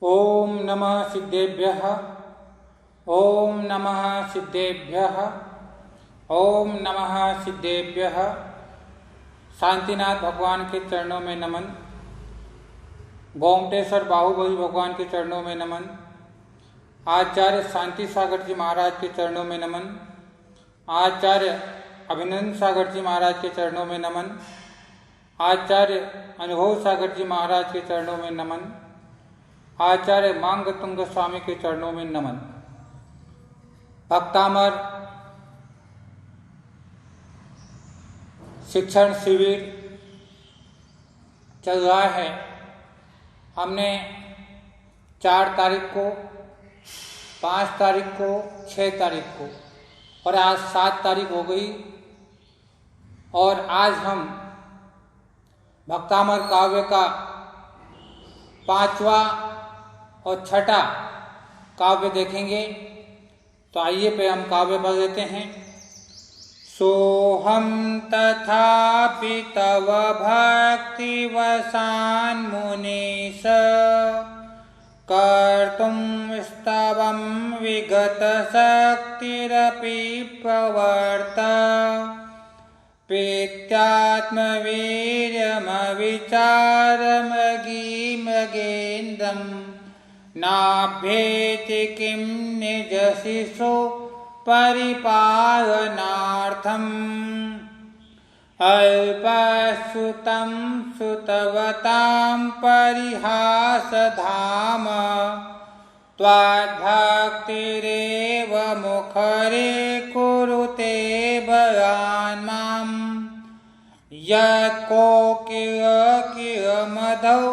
ओम नमः सिद्धेभ्यः। ओम नमः सिद्धेभ्यः। ओम नमः सिद्धेभ्यः। शांतिनाथ भगवान के चरणों में नमन। गोमटेश्वर बाहुबली भगवान के चरणों में नमन। आचार्य शांति सागर जी महाराज के चरणों में नमन। आचार्य अभिनंदन सागर जी महाराज के चरणों में नमन। आचार्य अनुभव सागर जी महाराज के चरणों में नमन। आचार्य मांगतुंग स्वामी के चरणों में नमन। भक्तामर शिक्षण शिविर चल रहा है। हमने 4 तारीख को, 5 तारीख को, 6 तारीख को और आज 7 तारीख हो गई। और आज हम भक्तामर काव्य का 5वां और 6ठा काव्य देखेंगे। तो आइए पे हम काव्य पढ़ लेते हैं। सोहम तथापि तव भक्ति वसान मुनीश कर्तुम स्तवम विगत शक्तिरपि प्रवर्त प्रीत्यात्मवीर्यमविचारमगीमगेन्द्रम् नाभ्येति किं निजशिशो परिपालनार्थम् अल्पश्रुतं श्रुतवतां परिहासधाम त्वाद्भक्तिरेव मुखरे कुरुते बलान् माम् यत्कोकिलमधौ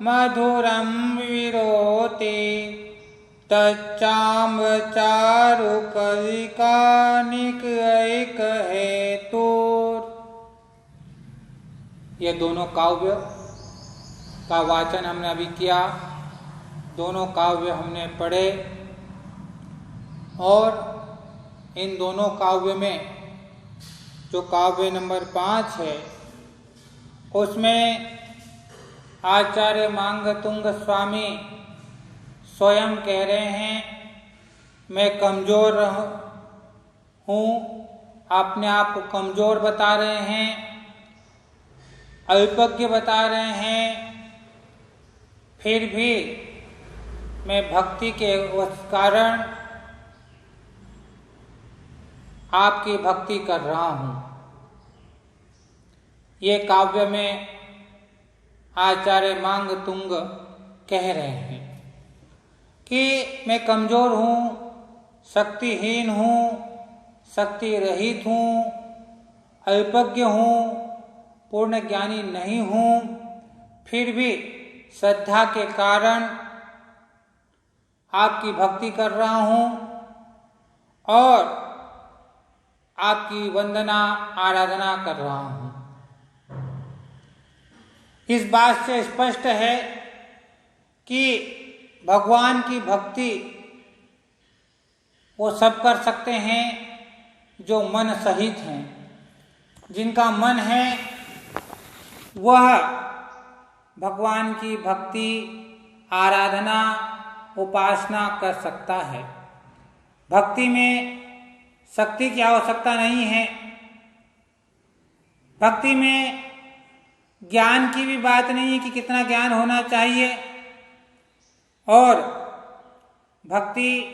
मधुरं विरोति तच्चाम्रचारुकलिकानिकैकहेतुर्। ये दोनों काव्य का वाचन हमने अभी किया। दोनों काव्य हमने पढ़े और इन दोनों काव्य में जो काव्य नंबर 5 है उसमें आचार्य मांगतुंग स्वामी स्वयं कह रहे हैं मैं कमज़ोर हूँ, अपने आप को कमज़ोर बता रहे हैं, अल्पज्ञ बता रहे हैं, फिर भी मैं भक्ति के कारण आपकी भक्ति कर रहा हूँ। ये काव्य में आचार्य मांगतुंग कह रहे हैं कि मैं कमज़ोर हूँ, शक्तिहीन हूँ, शक्ति रहित हूँ, अल्पज्ञ हूँ, पूर्ण ज्ञानी नहीं हूँ, फिर भी श्रद्धा के कारण आपकी भक्ति कर रहा हूँ और आपकी वंदना आराधना कर रहा हूँ। इस बात से स्पष्ट है कि भगवान की भक्ति वो सब कर सकते हैं जो मन सहित हैं। जिनका मन है वह भगवान की भक्ति आराधना उपासना कर सकता है। भक्ति में शक्ति की आवश्यकता नहीं है। भक्ति में ज्ञान की भी बात नहीं है कि कितना ज्ञान होना चाहिए, और भक्ति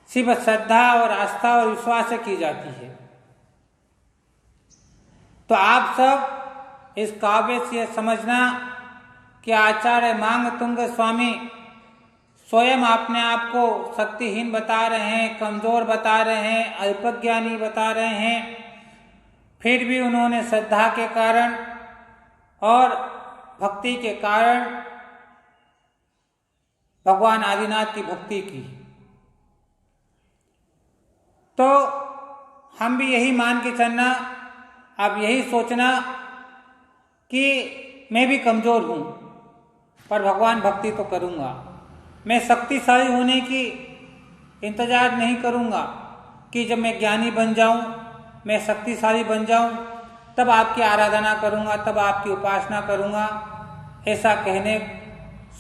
सिर्फ श्रद्धा और आस्था और विश्वास से की जाती है। तो आप सब इस काव्य से समझना कि आचार्य मांगतुंग स्वामी स्वयं अपने आप को शक्तिहीन बता रहे हैं, कमज़ोर बता रहे हैं, अल्पज्ञानी बता रहे हैं, फिर भी उन्होंने श्रद्धा के कारण और भक्ति के कारण भगवान आदिनाथ की भक्ति की। तो हम भी यही मान के चलना, अब यही सोचना कि मैं भी कमज़ोर हूँ पर भगवान भक्ति तो करूँगा। मैं शक्तिशाली होने की इंतज़ार नहीं करूँगा कि जब मैं ज्ञानी बन जाऊँ, मैं शक्तिशाली बन जाऊँ, तब आपकी आराधना करूँगा, तब आपकी उपासना करूँगा। ऐसा कहने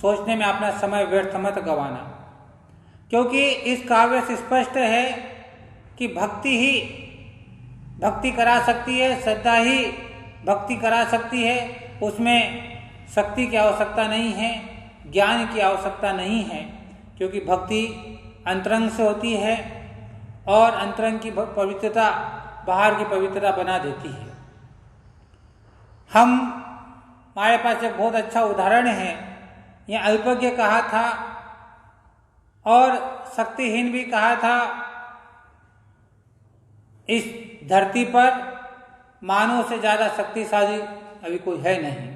सोचने में अपना समय व्यर्थ मत गंवाना, क्योंकि इस काव्य से स्पष्ट है कि भक्ति ही भक्ति करा सकती है, श्रद्धा ही भक्ति करा सकती है। उसमें शक्ति की आवश्यकता नहीं है, ज्ञान की आवश्यकता नहीं है, क्योंकि भक्ति अंतरंग से होती है और अंतरंग की पवित्रता बाहर की पवित्रता बना देती है। हमारे पास एक बहुत अच्छा उदाहरण है। यह अल्पज्ञ कहा था और शक्तिहीन भी कहा था। इस धरती पर मानव से ज्यादा शक्तिशाली अभी कोई है नहीं।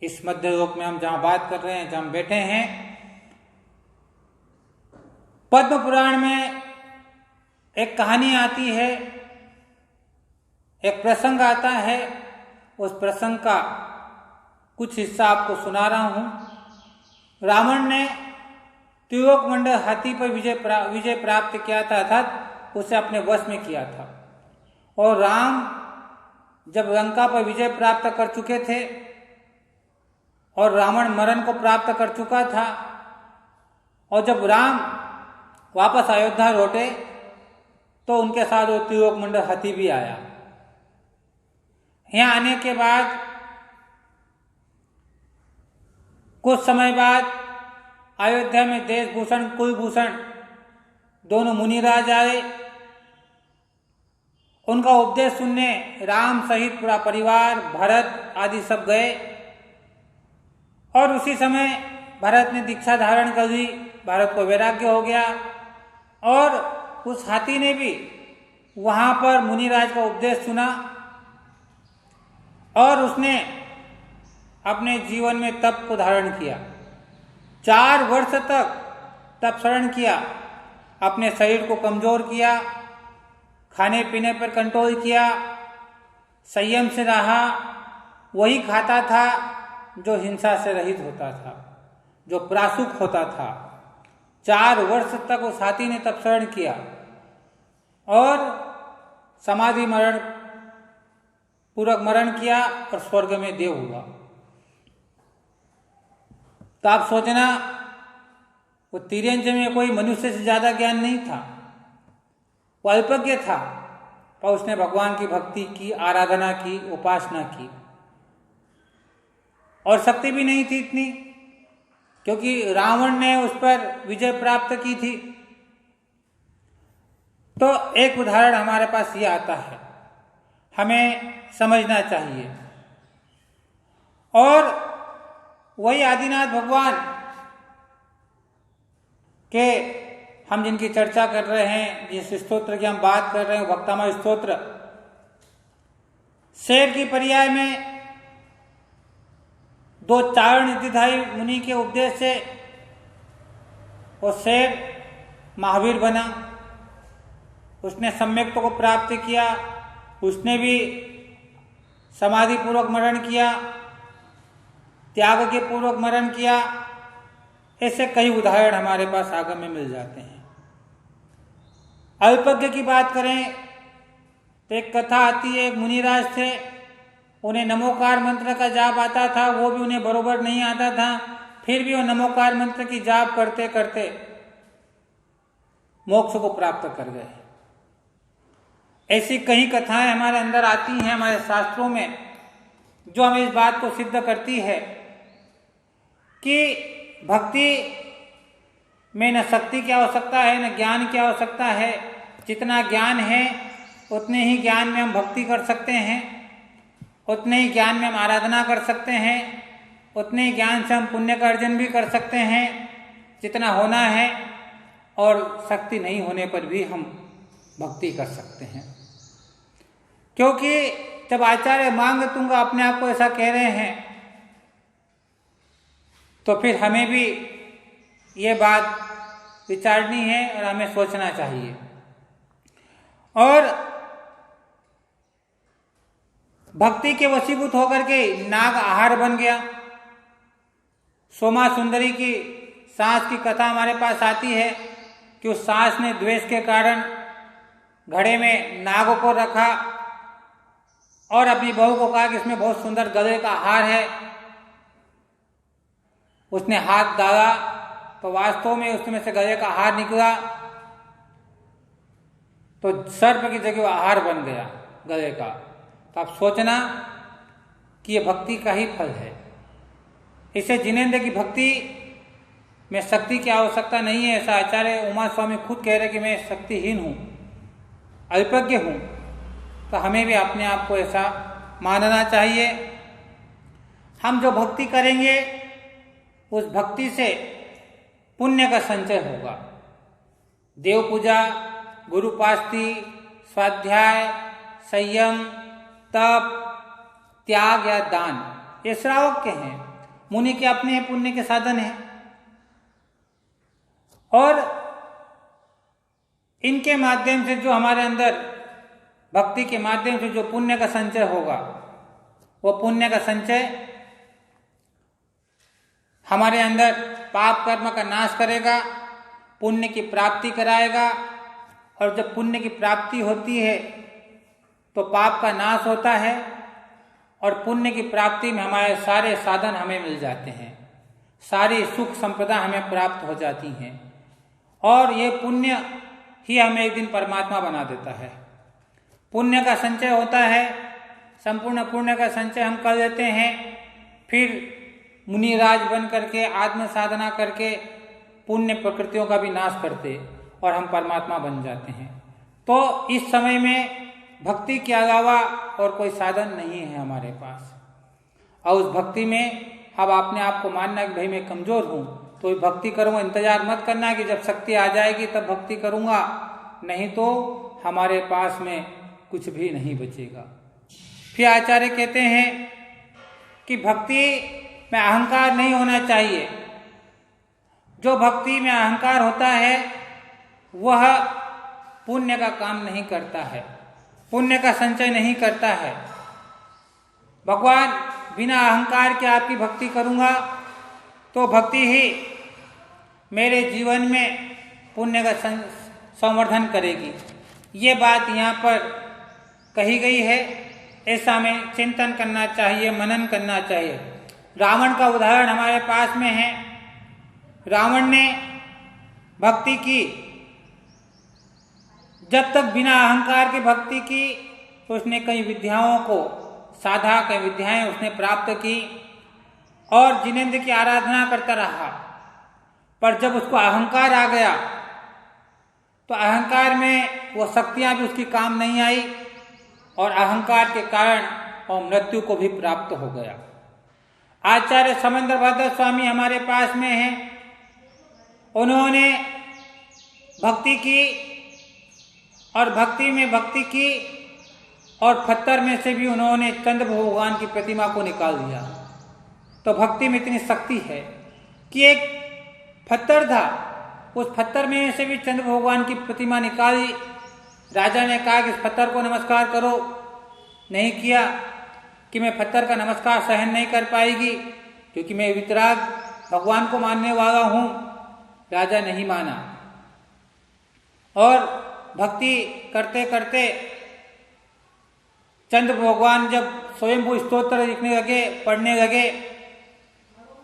इस मध्य लोक में हम जहां बात कर रहे हैं, जहां हम बैठे हैं, पद्म पुराण में एक कहानी आती है, एक प्रसंग आता है। उस प्रसंग का कुछ हिस्सा आपको सुना रहा हूं। रावण ने त्रिलोक मंडल हाथी पर विजय प्राप्त किया था, अर्थात उसे अपने वश में किया था। और राम जब लंका पर विजय प्राप्त कर चुके थे और रावण मरण को प्राप्त कर चुका था, और जब राम वापस अयोध्या लौटे तो उनके साथ वो त्रिलोक मंडल हाथी भी आया। यहाँ आने के बाद कुछ समय बाद अयोध्या में देशभूषण कुलभूषण दोनों मुनिराज आए। उनका उपदेश सुनने राम सहित पूरा परिवार, भरत आदि सब गए। और उसी समय भरत ने दीक्षा धारण कर ली, भरत को वैराग्य हो गया। और उस हाथी ने भी वहां पर मुनिराज का उपदेश सुना और उसने अपने जीवन में तप को धारण किया। 4 वर्ष तक तप शरण किया, अपने शरीर को कमजोर किया, खाने पीने पर कंट्रोल किया, संयम से रहा, वही खाता था जो हिंसा से रहित होता था, जो प्रासुक होता था। 4 वर्ष तक उस हाथी ने तप शरण किया और समाधि मरण पूर्वक मरण किया और स्वर्ग में देव हुआ। तो आप सोचना, वो तिर्यंज में कोई मनुष्य से ज्यादा ज्ञान नहीं था, वो अल्पज्ञ था, पर उसने भगवान की भक्ति की, आराधना की, उपासना की। और शक्ति भी नहीं थी इतनी, क्योंकि रावण ने उस पर विजय प्राप्त की थी। तो एक उदाहरण हमारे पास ये आता है, हमें समझना चाहिए। और वही आदिनाथ भगवान के हम जिनकी चर्चा कर रहे हैं, जिस स्तोत्र की हम बात कर रहे हैं, भक्तामय स्तोत्र, शेर की पर्याय में 2 चारण निधिधारी मुनि के उपदेश से वो शेर महावीर बना। उसने सम्यक्त्व को प्राप्त किया, उसने भी समाधि पूर्वक मरण किया, त्याग के पूर्वक मरण किया। ऐसे कई उदाहरण हमारे पास आगम में मिल जाते हैं। अल्पज्ञ की बात करें तो एक कथा आती है, एक मुनिराज थे, उन्हें नमोकार मंत्र का जाप आता था, वो भी उन्हें बरोबर नहीं आता था, फिर भी वो नमोकार मंत्र की जाप करते करते मोक्ष को प्राप्त कर गए। ऐसी कई कथाएं हमारे अंदर आती हैं, हमारे शास्त्रों में, जो हमें इस बात को सिद्ध करती है कि भक्ति में न शक्ति की आवश्यकता है, न ज्ञान की आवश्यकता है। जितना ज्ञान है उतने ही ज्ञान में हम भक्ति कर सकते हैं, उतने ही ज्ञान में हम आराधना कर सकते हैं, उतने ही ज्ञान से हम पुण्य का अर्जन भी कर सकते हैं जितना होना है। और शक्ति नहीं होने पर भी हम भक्ति कर सकते हैं, क्योंकि जब आचार्य मांग तुंगा अपने आप को ऐसा कह रहे हैं, तो फिर हमें भी ये बात विचारनी है और हमें सोचना चाहिए। और भक्ति के वशीभूत होकर के नाग आहार बन गया। सोमा सुंदरी की सास की कथा हमारे पास आती है कि उस सास ने द्वेष के कारण घड़े में नाग को रखा और अपनी बहू को कहा कि इसमें बहुत सुंदर गधे का आहार है, उसने हाथ डाला तो वास्तव में उसमें से गले का हार निकला, तो सर्प की जगह वो आहार बन गया गले का। तो आप सोचना कि ये भक्ति का ही फल है। इसे जिनेंद्र की भक्ति में शक्ति की आवश्यकता नहीं है, ऐसा आचार्य उमा स्वामी खुद कह रहे कि मैं शक्तिहीन हूँ, अल्पज्ञ हूँ। तो हमें भी अपने आप को ऐसा मानना चाहिए। हम जो भक्ति करेंगे उस भक्ति से पुण्य का संचय होगा। देव पूजा, गुरुपास्ति, स्वाध्याय, संयम, तप, त्याग या दान, ये श्रावक के हैं, मुनि के अपने पुण्य के साधन हैं। और इनके माध्यम से जो हमारे अंदर भक्ति के माध्यम से जो पुण्य का संचय होगा, वो पुण्य का संचय हमारे अंदर पाप कर्म का नाश करेगा, पुण्य की प्राप्ति कराएगा। और जब पुण्य की प्राप्ति होती है तो पाप का नाश होता है और पुण्य की प्राप्ति में हमारे सारे साधन हमें मिल जाते हैं, सारी सुख संपदा हमें प्राप्त हो जाती हैं। और ये पुण्य ही हमें एक दिन परमात्मा बना देता है। पुण्य का संचय होता है, संपूर्ण पुण्य का संचय हम कर लेते हैं, फिर मुनिराज बन करके आत्म साधना करके पुण्य प्रकृतियों का भी नाश करते और हम परमात्मा बन जाते हैं। तो इस समय में भक्ति के अलावा और कोई साधन नहीं है हमारे पास। और उस भक्ति में अब अपने आप को मानना कि भाई मैं कमजोर हूँ तो भक्ति करूँगा। इंतजार मत करना कि जब शक्ति आ जाएगी तब भक्ति करूँगा, नहीं तो हमारे पास में कुछ भी नहीं बचेगा। फिर आचार्य कहते हैं कि भक्ति में अहंकार नहीं होना चाहिए। जो भक्ति में अहंकार होता है वह पुण्य का काम नहीं करता है, पुण्य का संचय नहीं करता है। भगवान बिना अहंकार के आपकी भक्ति करूँगा तो भक्ति ही मेरे जीवन में पुण्य का संवर्धन करेगी। ये बात यहाँ पर कही गई है, ऐसा हमें चिंतन करना चाहिए, मनन करना चाहिए। रावण का उदाहरण हमारे पास में है। रावण ने भक्ति की, जब तक बिना अहंकार की भक्ति की तो उसने कई विद्याओं को साधा, कई विद्याएं उसने प्राप्त की और जिनेंद्र की आराधना करता रहा। पर जब उसको अहंकार आ गया तो अहंकार में वो शक्तियां भी उसकी काम नहीं आई और अहंकार के कारण और मृत्यु को भी प्राप्त हो गया। आचार्य समंदरभद्र स्वामी हमारे पास में हैं। उन्होंने भक्ति की और भक्ति में भक्ति की और पत्थर में से भी उन्होंने चंद्र भगवान की प्रतिमा को निकाल दिया। तो भक्ति में इतनी शक्ति है कि एक पत्थर था, उस पत्थर में से भी चंद्र भगवान की प्रतिमा निकाली। राजा ने कहा कि इस पत्थर को नमस्कार करो, नहीं किया कि मैं पत्थर का नमस्कार सहन नहीं कर पाएगी क्योंकि मैं वितराग भगवान को मानने वाला हूँ। राजा नहीं माना और भक्ति करते करते चंद्र भगवान जब स्वयंभू स्तोत्र लिखने लगे, पढ़ने लगे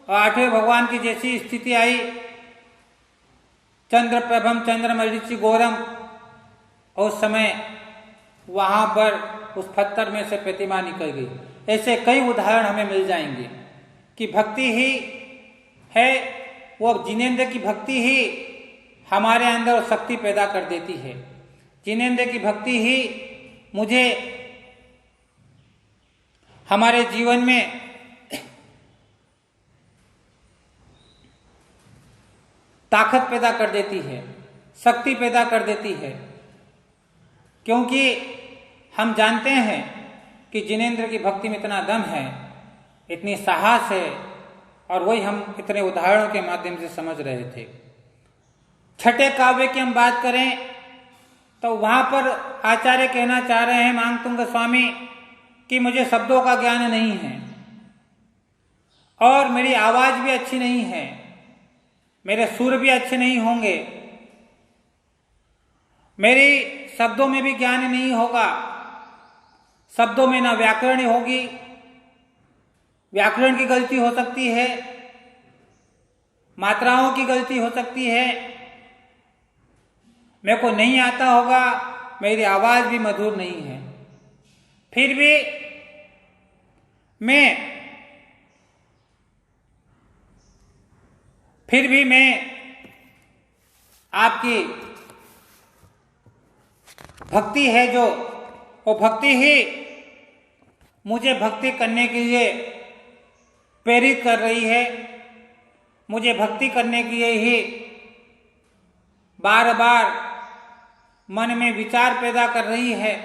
और आठवें भगवान की जैसी स्थिति आई, चंद्र प्रभम चंद्र मरीचि गौरम, और उस समय वहां पर उस पत्थर में से प्रतिमा निकल गई। ऐसे कई उदाहरण हमें मिल जाएंगे कि भक्ति ही है, वो जिनेंद्र की भक्ति ही हमारे अंदर शक्ति पैदा कर देती है। जिनेंद्र की भक्ति ही मुझे हमारे जीवन में ताकत पैदा कर देती है, शक्ति पैदा कर देती है। क्योंकि हम जानते हैं कि जिनेंद्र की भक्ति में इतना दम है, इतनी साहस है, और वही हम इतने उदाहरणों के माध्यम से समझ रहे थे। छठे काव्य की हम बात करें तो वहां पर आचार्य कहना चाह रहे हैं मांगतुंग स्वामी कि मुझे शब्दों का ज्ञान नहीं है और मेरी आवाज भी अच्छी नहीं है, मेरे सुर भी अच्छे नहीं होंगे, मेरी शब्दों में भी ज्ञान नहीं होगा, शब्दों में ना व्याकरण होगी, व्याकरण की गलती हो सकती है, मात्राओं की गलती हो सकती है, मेरे को नहीं आता होगा, मेरी आवाज भी मधुर नहीं है, फिर भी मैं आपकी भक्ति है जो, वो भक्ति ही मुझे भक्ति करने के लिए प्रेरित कर रही है, मुझे भक्ति करने के लिए ही बार बार मन में विचार पैदा कर रही है।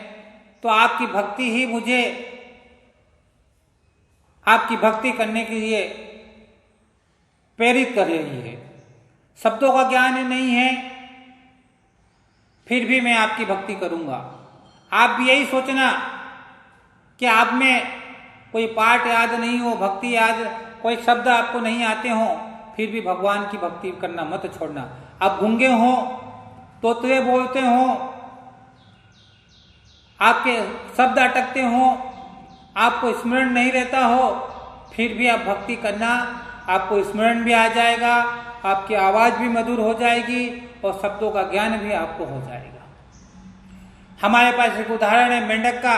तो आपकी भक्ति ही मुझे आपकी भक्ति करने के लिए प्रेरित कर रही है। शब्दों का ज्ञान नहीं है, फिर भी मैं आपकी भक्ति करूंगा। आप भी यही सोचना कि आप में कोई पाठ याद नहीं हो, भक्ति याद, कोई शब्द आपको नहीं आते हो, फिर भी भगवान की भक्ति करना मत छोड़ना। आप गूंगे हो, तोतले बोलते हो, आपके शब्द अटकते हो, आपको स्मरण नहीं रहता हो, फिर भी आप भक्ति करना, आपको स्मरण भी आ जाएगा, आपकी आवाज भी मधुर हो जाएगी और शब्दों का ज्ञान भी आपको हो जाएगा। हमारे पास एक उदाहरण है मेंढक का।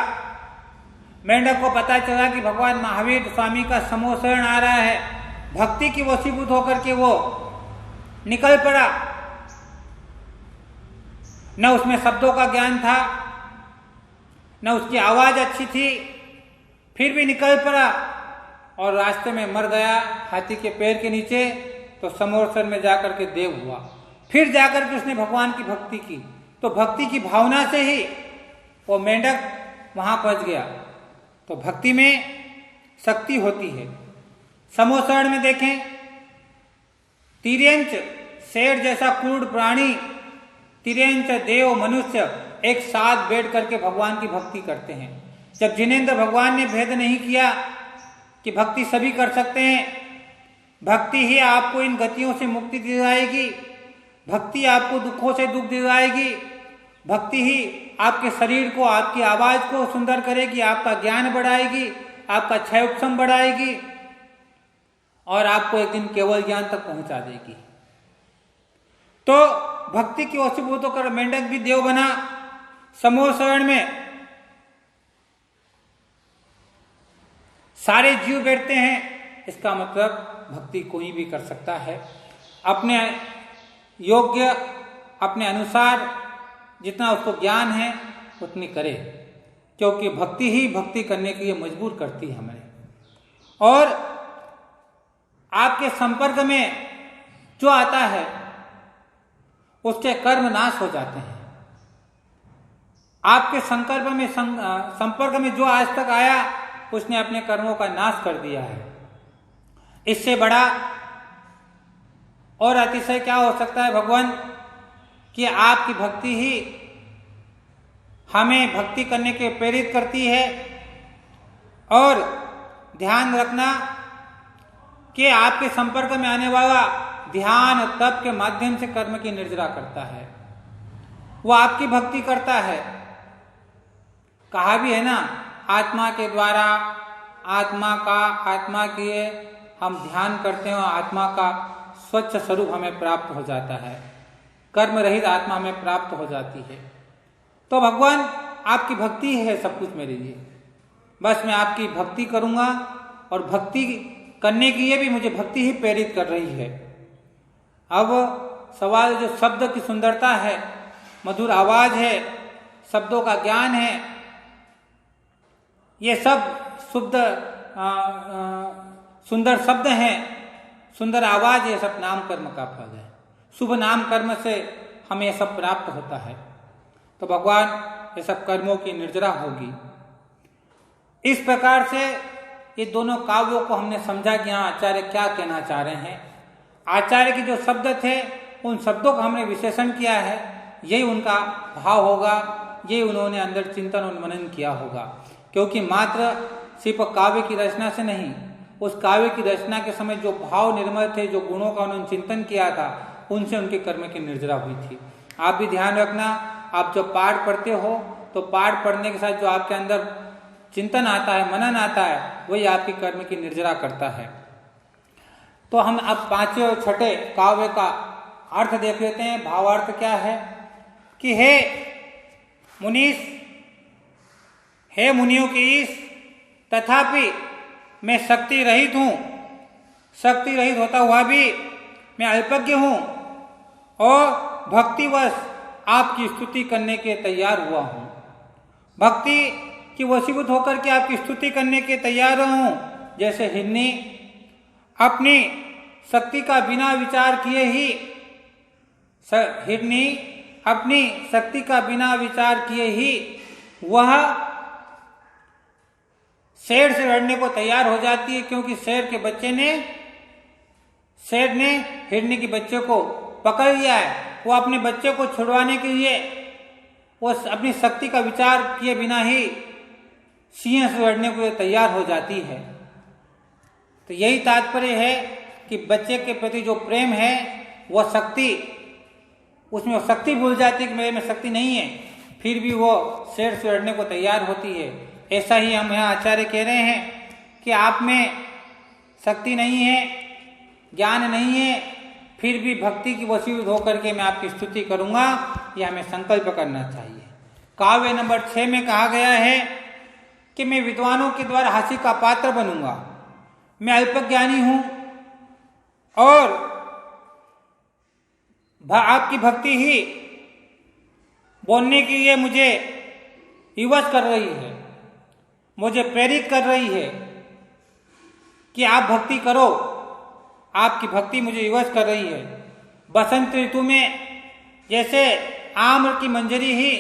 मेंढक को पता चला कि भगवान महावीर स्वामी का समोसरण आ रहा है, भक्ति की वशीभूत होकर के वो निकल पड़ा। न उसमें शब्दों का ज्ञान था, न उसकी आवाज अच्छी थी, फिर भी निकल पड़ा और रास्ते में मर गया हाथी के पैर के नीचे। तो समोसरण में जाकर के देव हुआ। फिर जाकर के उसने भगवान की भक्ति की, तो भक्ति की भावना से ही वो मेंढक वहां पहुंच गया। तो भक्ति में शक्ति होती है। समोसरण में देखें, तिर्यंच शेर जैसा क्रूर प्राणी, तिर्यंच देव मनुष्य एक साथ बैठ करके भगवान की भक्ति करते हैं। जब जिनेंद्र भगवान ने भेद नहीं किया कि भक्ति सभी कर सकते हैं, भक्ति ही आपको इन गतियों से मुक्ति दिलाएगी, भक्ति आपको दुखों से दुख दिलाएगी, भक्ति ही आपके शरीर को, आपकी आवाज को सुंदर करेगी, आपका ज्ञान बढ़ाएगी, आपका क्षय उपशम बढ़ाएगी और आपको एक दिन केवल ज्ञान तक पहुंचा देगी। तो भक्ति की वशीभूत होकर मेंढक भी देव बना। समोसरण में सारे जीव बैठते हैं, इसका मतलब भक्ति कोई भी कर सकता है। अपने योग्य, अपने अनुसार जितना उसको ज्ञान है उतनी करे, क्योंकि भक्ति ही भक्ति करने के लिए मजबूर करती है हमें। और आपके संपर्क में जो आता है उसके कर्म नाश हो जाते हैं। आपके संपर्क में जो आज तक आया उसने अपने कर्मों का नाश कर दिया है। इससे बड़ा और अतिशय क्या हो सकता है भगवान, कि आपकी भक्ति ही हमें भक्ति करने के प्रेरित करती है। और ध्यान रखना कि आपके संपर्क में आने वाला ध्यान तप के माध्यम से कर्म की निर्जरा करता है, वो आपकी भक्ति करता है। कहा भी है ना, आत्मा के द्वारा आत्मा के हम ध्यान करते हैं, आत्मा का स्वच्छ स्वरूप हमें प्राप्त हो जाता है, कर्म रहित आत्मा हमें प्राप्त हो जाती है। तो भगवान आपकी भक्ति है सब कुछ मेरे लिए, बस मैं आपकी भक्ति करूंगा और भक्ति करने के लिए भी मुझे भक्ति ही प्रेरित कर रही है। अब सवाल जो शब्द की सुंदरता है, मधुर आवाज है, शब्दों का ज्ञान है, ये सब शुद्ध सुंदर शब्द हैं, सुंदर आवाज, ये सब नाम कर्म का फल है। शुभ नाम कर्म से हमें यह सब प्राप्त होता है। तो भगवान ये सब कर्मों की निर्जरा होगी। इस प्रकार से ये दोनों काव्यों को हमने समझा कि यहाँ आचार्य क्या कहना चाह रहे हैं। आचार्य के जो शब्द थे उन शब्दों का हमने विश्लेषण किया है, यही उनका भाव होगा, यही उन्होंने अंदर चिंतन और मनन किया होगा। क्योंकि मात्र सिर्फ काव्य की रचना से नहीं, उस काव्य की रचना के समय जो भाव निर्मल थे, जो गुणों का उन्होंने चिंतन किया था, उनसे उनके कर्म की निर्जरा हुई थी। आप भी ध्यान रखना, आप जब पाठ पढ़ते हो तो पाठ पढ़ने के साथ जो आपके अंदर चिंतन आता है, मनन आता है, वही आपकी कर्म की निर्जरा करता है। तो हम अब पांचवें और छठे काव्य का अर्थ देख लेते हैं। भावार्थ क्या है कि हे मुनीश, हे मुनियों की ईश, तथापि मैं शक्ति रहित हूँ, शक्ति रहित होता हुआ भी मैं अल्पज्ञ हूँ और भक्तिवश आपकी स्तुति करने के तैयार हुआ हूँ। भक्ति की वशीभूत होकर के आपकी स्तुति करने के तैयार हूँ। जैसे हिरनी अपनी शक्ति का बिना विचार किए ही हिरनी अपनी शक्ति का बिना विचार किए ही वह शेर से लड़ने को तैयार हो जाती है, क्योंकि शेर ने हिरनी के बच्चे को पकड़ लिया है। वो अपने बच्चे को छुड़वाने के लिए वो अपनी शक्ति का विचार किए बिना ही सिंह से लड़ने को तैयार हो जाती है। तो यही तात्पर्य है कि बच्चे के प्रति जो प्रेम है वह शक्ति, उसमें शक्ति भूल जाती है कि मेरे में शक्ति नहीं है, फिर भी वो शेर से लड़ने को तैयार होती है। ऐसा ही हम यहाँ आचार्य कह रहे हैं कि आप में शक्ति नहीं है, ज्ञान नहीं है, फिर भी भक्ति की वशीभूत होकर के मैं आपकी स्तुति करूँगा, यह हमें संकल्प करना चाहिए। काव्य नंबर 6 में कहा गया है कि मैं विद्वानों के द्वारा हास्य का पात्र बनूंगा, मैं अल्पज्ञानी हूँ और आपकी भक्ति ही बोलने के लिए मुझे विवश कर रही है, मुझे प्रेरित कर रही है कि आप भक्ति करो, आपकी भक्ति मुझे विवश कर रही है। बसंत ऋतु में जैसे आम की मंजरी ही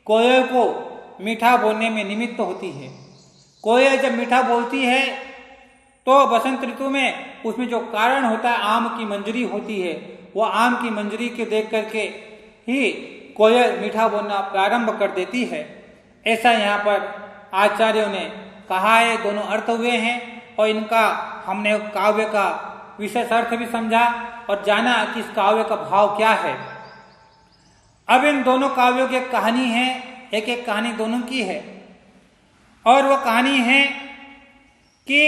कोयल को मीठा बोलने में निमित्त होती है। कोयल जब मीठा बोलती है तो बसंत ऋतु में उसमें जो कारण होता है आम की मंजरी होती है, वो आम की मंजरी के देख करके ही कोयल मीठा बोलना प्रारंभ कर देती है। ऐसा यहाँ पर आचार्यों ने कहा है। दोनों अर्थ हुए हैं और इनका हमने काव्य का विशेष अर्थ भी समझा और जाना कि इस काव्य का भाव क्या है। अब इन दोनों काव्यों की एक कहानी है, एक एक कहानी दोनों की है, और वो कहानी है कि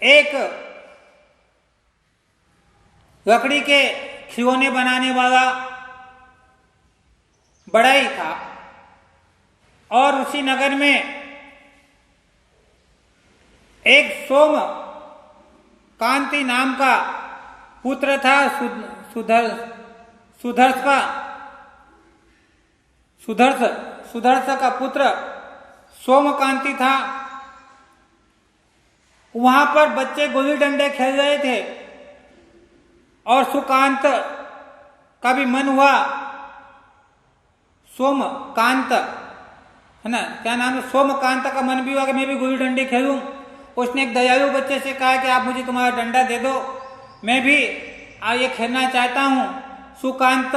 एक लकड़ी के खिलौने बनाने वाला बढ़ई था और उसी नगर में एक सोम कांति नाम का पुत्र था। सुधर्ष का पुत्र सोमकांति था। वहां पर बच्चे गुल्ली डंडे खेल रहे थे और सुकांत का भी मन हुआ, सोमकांत है ना, क्या नाम है, सोमकांत का मन भी हुआ कि मैं भी गुल्ली डंडे खेलूं। उसने एक दयालु बच्चे से कहा कि आप मुझे तुम्हारा डंडा दे दो, मैं भी ये खेलना चाहता हूं। सुकांत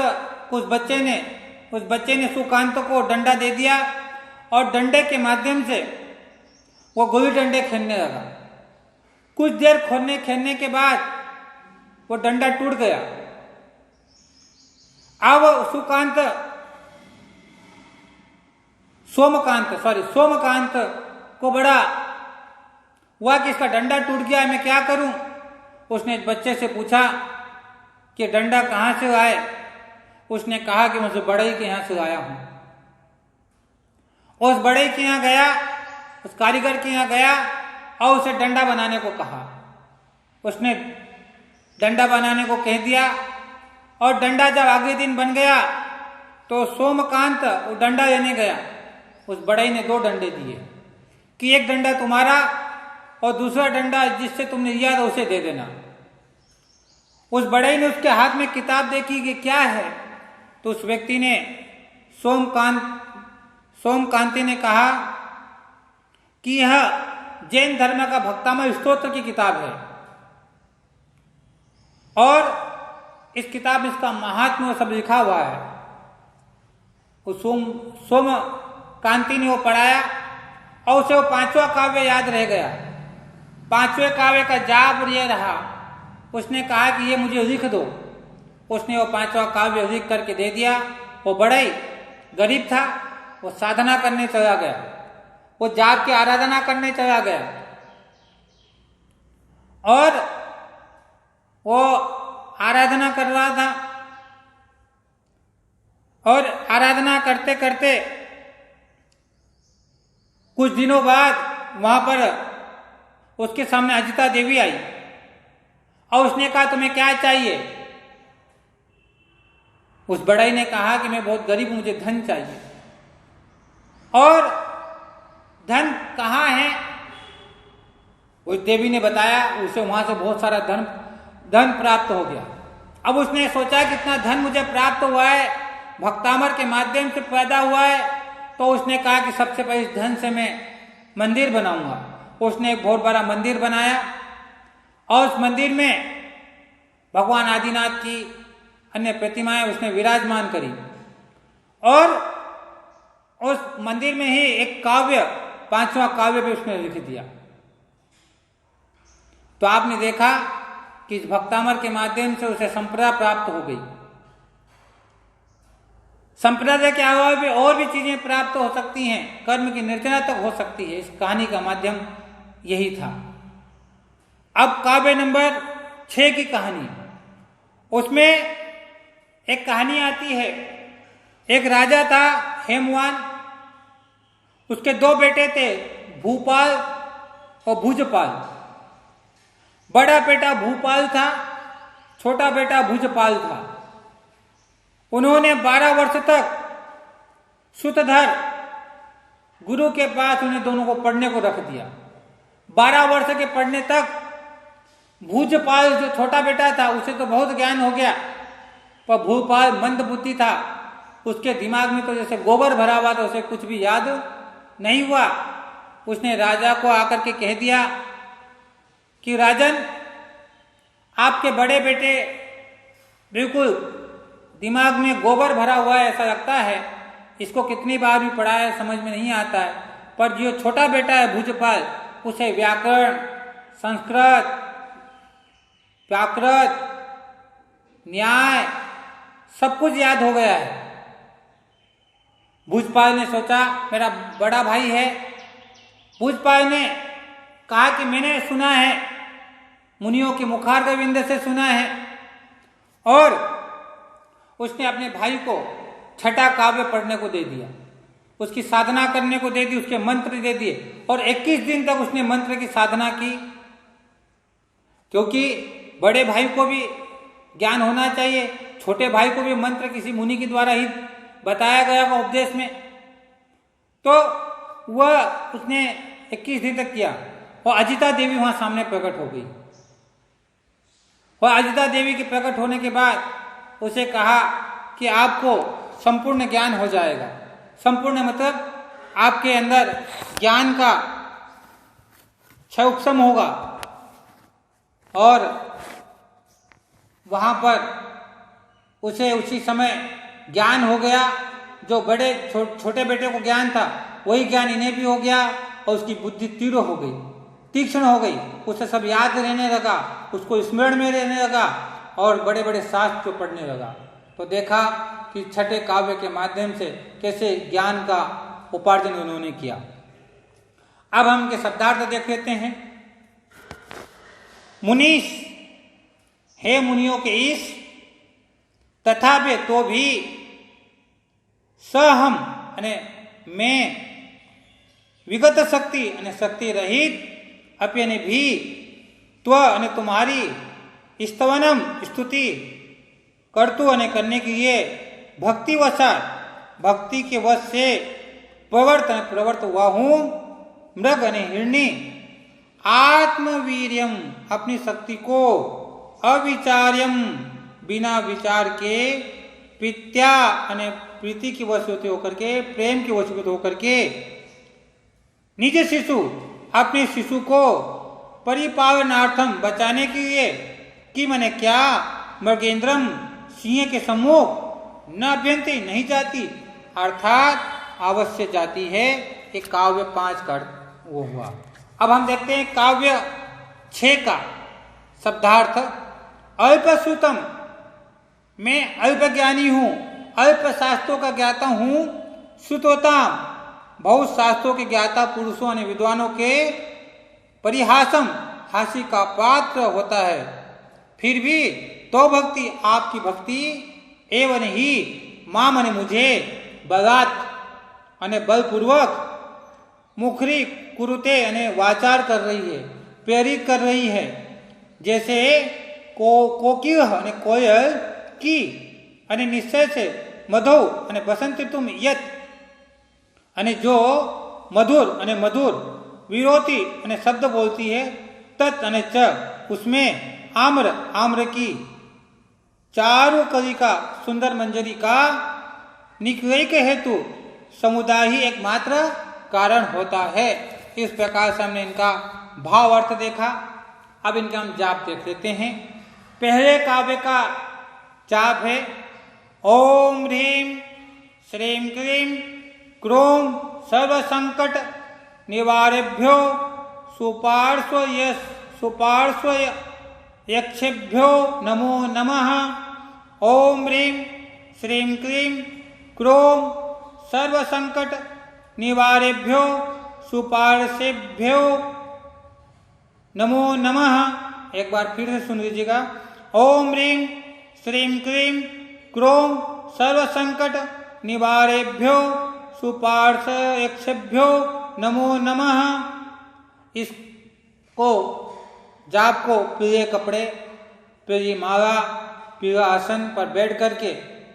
उस बच्चे ने सुकांत को डंडा दे दिया और डंडे के माध्यम से वो गुल्ली डंडे खेलने लगा। कुछ देर खेलने के बाद वो डंडा टूट गया। अब सोमकांत को बड़ा हुआ कि इसका डंडा टूट गया है, मैं क्या करूं। उसने बच्चे से पूछा कि डंडा कहां से लाए। उसने कहा कि मुझे बढ़ई के यहां से लाया हूं। उस बढ़ई के यहां गया, उस कारीगर के यहां गया और उसे डंडा बनाने को कहा। उसने डंडा बनाने को कह दिया और डंडा जब अगले दिन बन गया तो सोमकांत वो डंडा लेने गया। उस बढ़ई ने 2 डंडे दिए कि एक डंडा तुम्हारा और दूसरा डंडा जिससे तुमने लिया था उसे दे देना। उस बढ़ई ने उसके हाथ में किताब देखी कि क्या है, तो उस व्यक्ति ने सोमकांति ने कहा कि यह जैन धर्म का भक्तामय स्तोत्र की किताब है और इस किताब में इसका महात्म्य सब लिखा हुआ है। उस सोमकांति ने वो पढ़ाया और उसे वो 5वां काव्य याद रह गया। 5वें काव्य का जाप ये रहा। उसने कहा कि ये मुझे लिख दो। उसने वो 5वां काव्य लिख करके दे दिया। वो बढ़ई गरीब था, वो साधना करने चला गया, वो जाप की आराधना करने चला गया और कर रहा था और आराधना करते करते कुछ दिनों बाद वहां पर उसके सामने अजिता देवी आई और उसने कहा तुम्हें क्या चाहिए। उस बड़ाई ने कहा कि मैं बहुत गरीब हूं, मुझे धन चाहिए। और धन कहाँ है? उस देवी ने बताया उसे वहां से बहुत सारा धन प्राप्त हो गया। अब उसने सोचा कि इतना धन मुझे प्राप्त हुआ है, भक्तामर के माध्यम से पैदा हुआ है, तो उसने कहा कि सबसे पहले इस धन से मैं मंदिर बनाऊंगा। उसने एक बहुत बड़ा मंदिर बनाया और उस मंदिर में भगवान आदिनाथ की अन्य प्रतिमाएं उसने विराजमान करी और उस मंदिर में ही एक काव्य, 5वां काव्य भी उसने लिख दिया। तो आपने देखा कि इस भक्तामर के माध्यम से उसे संप्रदा प्राप्त हो गई। संप्रदाय के अलावा भी और भी चीजें प्राप्त हो सकती हैं, कर्म की निर्जना तक हो सकती है। इस कहानी का माध्यम यही था। अब काव्य नंबर 6 की कहानी, उसमें एक कहानी आती है। एक राजा था हेमवान, उसके 2 बेटे थे, भूपाल और भुजपाल। बड़ा बेटा भूपाल था, छोटा बेटा भुजपाल था। उन्होंने 12 वर्ष तक सूतधर गुरु के पास उन्हें दोनों को पढ़ने को रख दिया। 12 वर्ष के पढ़ने तक भुजपाल जो छोटा बेटा था उसे तो बहुत ज्ञान हो गया, पर भूपाल मंद बुद्धि था। उसके दिमाग में तो जैसे गोबर भरा हुआ था, उसे कुछ भी याद नहीं हुआ। उसने राजा को आकर के कह दिया कि राजन, आपके बड़े बेटे बिल्कुल दिमाग में गोबर भरा हुआ है ऐसा लगता है, इसको कितनी बार भी पढ़ा है समझ में नहीं आता है। पर जो छोटा बेटा है भुजपाल, उसे व्याकरण, संस्कृत, प्राकृत, न्याय सब कुछ याद हो गया है। भुजपाल ने सोचा मेरा बड़ा भाई है। भुजपाल ने कहा कि मैंने सुना है, मुनियों के मुखारविंद से सुना है, और उसने अपने भाई को 6ठा काव्य पढ़ने को दे दिया, उसकी साधना करने को दे दी, उसके मंत्र दे दिए और 21 दिन तक उसने मंत्र की साधना की। क्योंकि बड़े भाई को भी ज्ञान होना चाहिए, छोटे भाई को भी मंत्र किसी मुनि के द्वारा ही बताया गया होगा उपदेश में। तो वह उसने 21 दिन तक किया और अजिता देवी वहां सामने प्रकट हो गई। और अजिता देवी के प्रकट होने के बाद उसे कहा कि आपको संपूर्ण ज्ञान हो जाएगा। संपूर्ण मतलब आपके अंदर ज्ञान का क्षय उपशम होगा। और वहां पर उसे उसी समय ज्ञान हो गया। जो बड़े छोटे बेटे को ज्ञान था वही ज्ञान इन्हें भी हो गया और उसकी बुद्धि तीव्र हो गई, तीक्ष्ण हो गई। उसे सब याद रहने लगा, उसको स्मरण में रहने लगा और बड़े बड़े शास्त्र पढ़ने लगा। तो देखा कि 6ठे काव्य के माध्यम से कैसे ज्ञान का उपार्जन उन्होंने किया। अब हम के शब्दार्थ देख लेते हैं। मुनीश, हे मुनियों के ईश, तथापि तो भी सहम અને मैं विगत शक्ति અને शक्ति रहित अप्यने भी त्व અને तुम्हारी स्तवनम स्तुति करतु અને करने के लिए भक्ति वशात, भक्ति के वश से प्रवर्त हुआ हूं। मृग અને हिरणी आत्मवीर्यम, अपनी शक्ति को अविचार्यम, बिना विचार के, प्रीत्या અને प्रीति की वशीभूत होकर के, प्रेम की वशीभूत होकर के, निज शिशु, अपने शिशु को परिपालनार्थम, बचाने के लिए, कि मैंने क्या, मृगेंद्रम, सिंह के सम्मुख, न अभ्यंती, नहीं जाती, अर्थात अवश्य जाती है। एक काव्य 5 का वो हुआ। अब हम देखते हैं काव्य 6 का शब्दार्थ। अल्पश्रुतम, मैं अल्प ज्ञानी हूं, अल्प शास्त्रों का ज्ञाता हूं। श्रुतोता, बहुत शास्त्रों के ज्ञाता पुरुषों और विद्वानों के परिहासम, हास्य का पात्र होता है। फिर भी तो भक्ति आपकी भक्ति एवं ही मां मने मुझे बलात् अने बलपूर्वक मुखरी कुरुते अने वाचार कर रही है, प्रेरित कर रही है। जैसे कोकिल अने कोयल की अने निश्चय से मधु अने बसंत ऋतु में यत अने जो मधुर अने मधुर विरोती अने शब्द बोलती है, तत् अने च उसमें आम्र की चारु कली का सुंदर मंजरी का निकलई के हेतु समुदाय ही एकमात्र कारण होता है। इस प्रकार से हमने इनका भाव अर्थ देखा। अब इनका हम जाप देख लेते हैं। पहले काव्य का जाप है ओम ह्रीं श्रीं क्लीं क्रों सर्व संकट निवारेभ्यो सुपार्श्व यक्षेभ्यो नमो नमः। ओम ह्रीं श्रीं क्लीं क्रों सर्व संकट निवारेभ्यो सुपार्श्वेभ्यो नमो नमः। एक बार फिर से सुन लीजिएगा। ओम ह्रीं श्रीं क्लीं क्रों सर्व संकट निवारेभ्यो सुपार्श्वेभ्यो नमो नमः। इसको जाप को प्रिय कपड़े, प्रिय माला, प्रिय आसन पर बैठ करके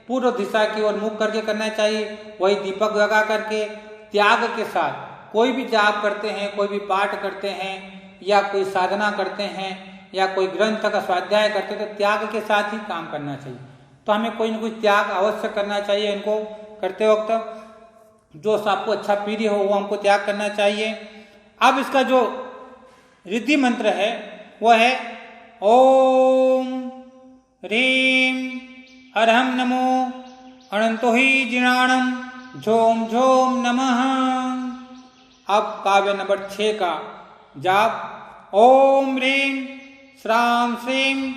पूर्व दिशा की ओर मुख करके करना चाहिए। वही दीपक लगा करके त्याग के साथ कोई भी जाप करते हैं, कोई भी पाठ करते हैं या कोई साधना करते हैं या कोई ग्रंथ का स्वाध्याय करते हैं तो त्याग के साथ ही काम करना चाहिए। तो हमें कोई न कोई त्याग अवश्य करना चाहिए। इनको करते वक्त जो आपको अच्छा प्रिय हो वो हमको त्याग करना चाहिए। अब इसका जो रिद्धि मंत्र है वह है ओम ह्रीं अरहम नमो अनंतो ही जिणाणम झोम झोम नमः। अब काव्य नंबर 6 का जाप ओम ह्रीं श्रां श्रीं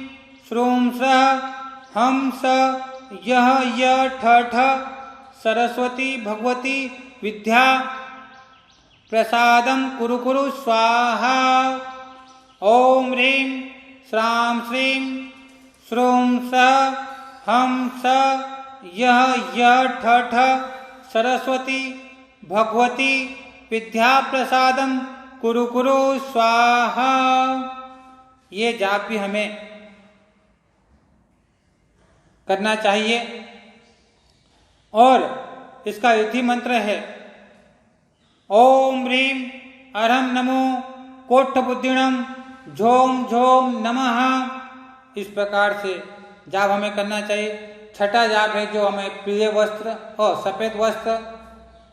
श्रूं स्रः हम स यह य ठ ठ सरस्वती भगवती विद्या प्रसादम कुरु कुरु स्वाहा। ओम ह्रीं श्रां श्रीं श्रूं स हम स यह य ठ ठ सरस्वती भगवती विद्या प्रसादम कुरु कुरु स्वाहा। ये जाप भी हमें करना चाहिए। और इसका रिद्धि मंत्र है ओम ह्रीं अरहम नमो कोट्ठ बुद्धिणम झोम झोम नमः। इस प्रकार से जाप हमें करना चाहिए। छठा जाप है जो हमें पीले वस्त्र और सफ़ेद वस्त्र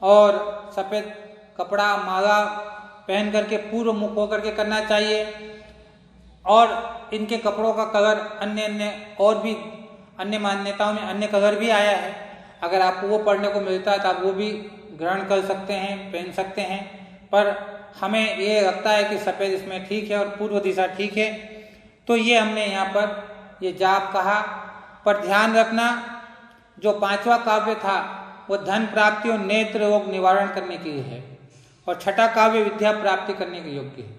और सफ़ेद कपड़ा माला पहन करके पूर्व मुख होकर के करना चाहिए। और इनके कपड़ों का कलर अन्य और भी अन्य मान्यताओं में अन्य कलर भी आया है। अगर आपको वो पढ़ने को मिलता है तो आप वो भी ग्रहण कर सकते हैं, पहन सकते हैं। पर हमें ये लगता है कि सफ़ेद इसमें ठीक है और पूर्व दिशा ठीक है। तो ये हमने यहाँ पर ये जाप कहा। पर ध्यान रखना जो 5वां काव्य था वो धन प्राप्ति और नेत्र रोग निवारण करने के लिए है और छठा काव्य विद्या प्राप्ति करने के योग्य है।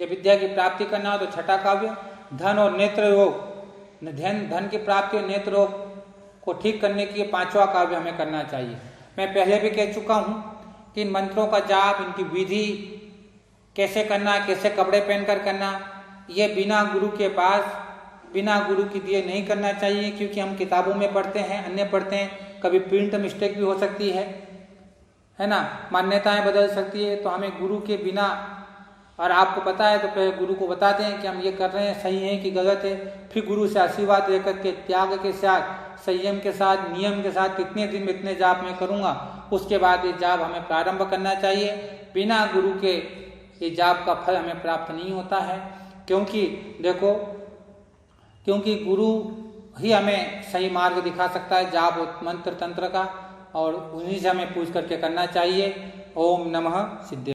जब विद्या की प्राप्ति करना हो तो छठा काव्य धन और नेत्र रोग, धन की प्राप्ति और नेत्र रोग को ठीक करने के लिए 5वां काव्य हमें करना चाहिए। मैं पहले भी कह चुका हूँ कि इन मंत्रों का जाप, इनकी विधि कैसे करना, कैसे कपड़े पहनकर करना, ये बिना गुरु के पास, बिना गुरु के दिए नहीं करना चाहिए। क्योंकि हम किताबों में पढ़ते हैं, अन्य पढ़ते हैं, कभी प्रिंट मिस्टेक भी हो सकती है ना, मान्यताएं बदल सकती है। तो हमें गुरु के बिना, और आपको पता है तो पहले गुरु को बता दें कि हम ये कर रहे हैं सही है कि गलत है। फिर गुरु से आशीर्वाद लेकर के त्याग के साथ, संयम के साथ, नियम के साथ कितने दिन में इतने जाप मैं करूँगा, उसके बाद ये जाप हमें प्रारंभ करना चाहिए। बिना गुरु के ये जाप का फल हमें प्राप्त नहीं होता है। क्योंकि देखो, क्योंकि गुरु ही हमें सही मार्ग दिखा सकता है जाप मंत्र तंत्र का, और उन्हीं से हमें पूछ करके करना चाहिए। ओम नमः सिद्धे।